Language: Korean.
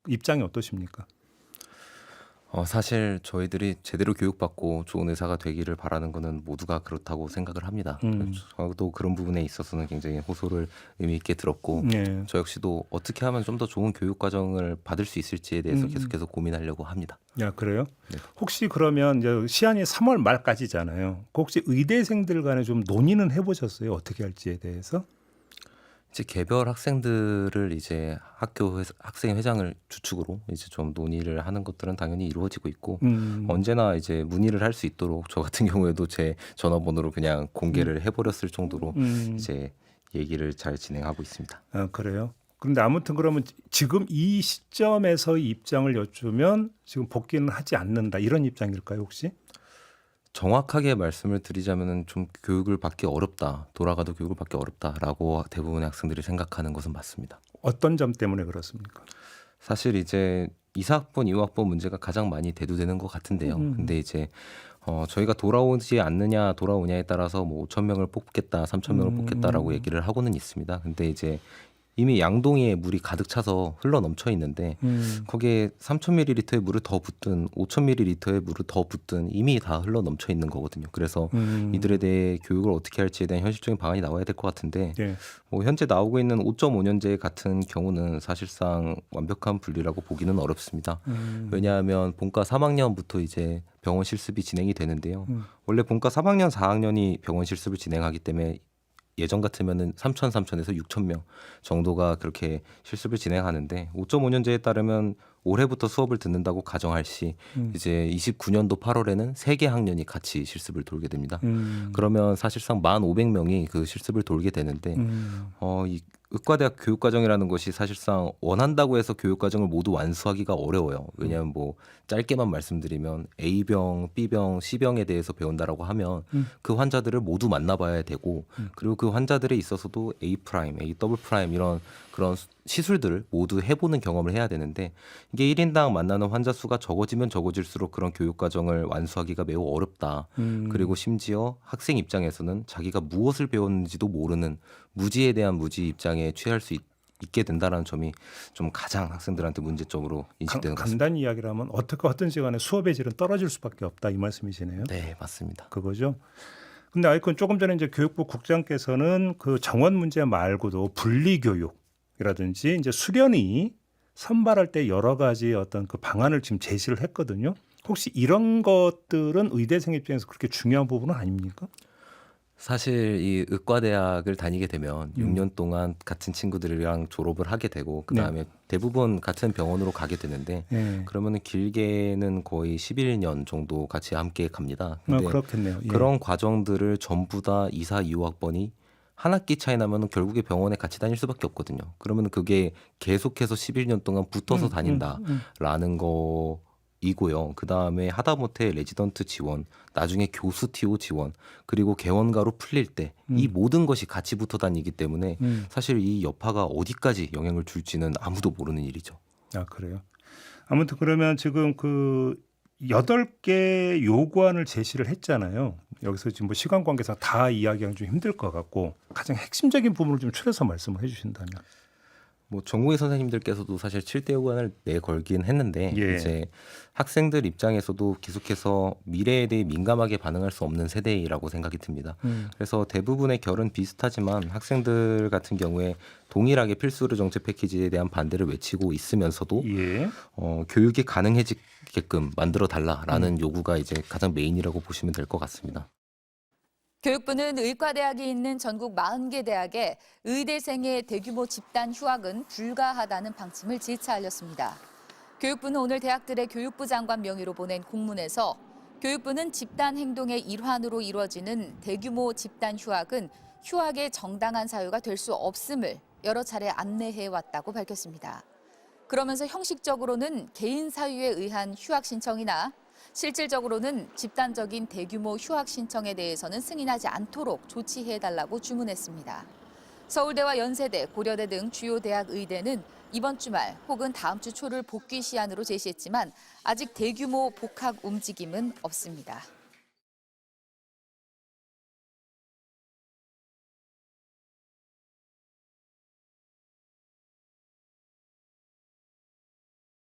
입장이 어떠십니까? 사실 저희들이 제대로 교육받고 좋은 의사가 되기를 바라는 거는 모두가 그렇다고 생각을 합니다. 음. 저도 그런 부분에 있어서는 굉장히 호소를 의미 있게 들었고 네. 저 역시도 어떻게 하면 좀 더 좋은 교육 과정을 받을 수 있을지에 대해서 계속해서 고민하려고 합니다. 야, 그래요? 네. 혹시 그러면 이제 시한이 3월 말까지잖아요. 그 혹시 의대생들 간에 좀 논의는 해보셨어요? 어떻게 할지에 대해서? 이제 개별 학생들을 이제 학생 회장을 주축으로 이제 좀 논의를 하는 것들은 당연히 이루어지고 있고 언제나 이제 문의를 할 수 있도록 저 같은 경우에도 제 전화번호로 그냥 공개를 해버렸을 정도로 이제 얘기를 잘 진행하고 있습니다. 아, 그래요? 그런데 아무튼 그러면 지금 이 시점에서 입장을 여쭈면 지금 복귀는 하지 않는다 이런 입장일까요, 혹시? 정확하게 말씀을 드리자면은 좀 교육을 받기 어렵다, 돌아가도 교육을 받기 어렵다라고 대부분의 학생들이 생각하는 것은 맞습니다. 어떤 점 때문에 그렇습니까? 사실 이제 이사학번, 이후학번 문제가 가장 많이 대두되는 것 같은데요. 근데 이제 저희가 돌아오지 않느냐, 돌아오냐에 따라서 뭐 5천 명을 뽑겠다, 3천 명을 뽑겠다라고 얘기를 하고는 있습니다. 근데 이제 이미 양동이에 물이 가득 차서 흘러 넘쳐 있는데 거기에 3,000ml의 물을 더 붓든 5,000ml의 물을 더 붓든 이미 다 흘러 넘쳐 있는 거거든요. 그래서 이들에 대해 교육을 어떻게 할지에 대한 현실적인 방안이 나와야 될 것 같은데 예. 뭐 현재 나오고 있는 5.5년제 같은 경우는 사실상 완벽한 분리라고 보기는 어렵습니다. 왜냐하면 본과 3학년부터 이제 병원 실습이 진행이 되는데요. 원래 본과 3학년, 4학년이 병원 실습을 진행하기 때문에 예전 같으면은 3,000에서 6,000명 정도가 그렇게 실습을 진행하는데 5.5년제에 따르면 올해부터 수업을 듣는다고 가정할 시 이제 29년도 8월에는 3개 학년이 같이 실습을 돌게 됩니다. 그러면 사실상 1,500명이 그 실습을 돌게 되는데 이 의과대학 교육과정이라는 것이 사실상 원한다고 해서 교육과정을 모두 완수하기가 어려워요. 왜냐하면 뭐 짧게만 말씀드리면 A병, B병, C병에 대해서 배운다라고 하면 그 환자들을 모두 만나봐야 되고 그리고 그 환자들에 있어서도 A 프라임, A 더블 프라임 이런 그런 시술들을 모두 해보는 경험을 해야 되는데 이게 1인당 만나는 환자 수가 적어지면 적어질수록 그런 교육 과정을 완수하기가 매우 어렵다. 그리고 심지어 학생 입장에서는 자기가 무엇을 배웠는지도 모르는 무지에 대한 무지 입장에 취할 수 있게 된다는 점이 좀 가장 학생들한테 문제점으로 인식되는 것 같습니다. 간단히 이야기를 하면 어떻게 하든지 간에 수업의 질은 떨어질 수밖에 없다 이 말씀이시네요. 네, 맞습니다. 그거죠. 근데 아이콘 조금 전에 이제 교육부 국장께서는 그 정원 문제 말고도 분리 교육이라든지 이제 수련이 선발할 때 여러 가지 어떤 그 방안을 지금 제시를 했거든요. 혹시 이런 것들은 의대생 입장에서 그렇게 중요한 부분은 아닙니까? 사실 이 의과대학을 다니게 되면 6년 동안 같은 친구들이랑 졸업을 하게 되고 그다음에 대부분 같은 병원으로 가게 되는데 네. 그러면은 길게는 거의 11년 정도 같이 함께 갑니다. 근데 그렇겠네요. 예. 그런 과정들을 전부 다 2사 2호학번이 한 학기 차이 나면은 결국에 병원에 같이 다닐 수밖에 없거든요. 그러면 그게 계속해서 11년 동안 붙어서 다닌다라는 거이고요. 그다음에 하다못해 레지던트 지원, 나중에 교수 TO 지원, 그리고 개원가로 풀릴 때 이 모든 것이 같이 붙어 다니기 때문에 사실 이 여파가 어디까지 영향을 줄지는 아무도 모르는 일이죠. 아, 그래요. 아무튼 그러면 지금 그 8개 요구안을 제시를 했잖아요. 여기서 지금 뭐 시간 관계상 다 이야기하기 좀 힘들 것 같고 가장 핵심적인 부분을 좀 추려서 말씀을 해주신다면. 뭐 전공의 선생님들께서도 사실 7대 요구안을 내걸긴 했는데 예. 이제 학생들 입장에서도 계속해서 미래에 대해 민감하게 반응할 수 없는 세대라고 생각이 듭니다. 그래서 대부분의 결은 비슷하지만 학생들 같은 경우에 동일하게 필수의료 정책 패키지에 대한 반대를 외치고 있으면서도 예. 교육이 가능해지게끔 만들어 달라라는 요구가 이제 가장 메인이라고 보시면 될 것 같습니다. 교육부는 의과대학이 있는 전국 40개 대학에 의대생의 대규모 집단 휴학은 불가하다는 방침을 재차 알렸습니다. 교육부는 오늘 대학들의 교육부 장관 명의로 보낸 공문에서 교육부는 집단 행동의 일환으로 이루어지는 대규모 집단 휴학은 휴학의 정당한 사유가 될 수 없음을 여러 차례 안내해 왔다고 밝혔습니다. 그러면서 형식적으로는 개인 사유에 의한 휴학 신청이나 실질적으로는 집단적인 대규모 휴학 신청에 대해서는 승인하지 않도록 조치해달라고 주문했습니다. 서울대와 연세대, 고려대 등 주요 대학 의대는 이번 주말 혹은 다음 주 초를 복귀 시한으로 제시했지만 아직 대규모 복학 움직임은 없습니다.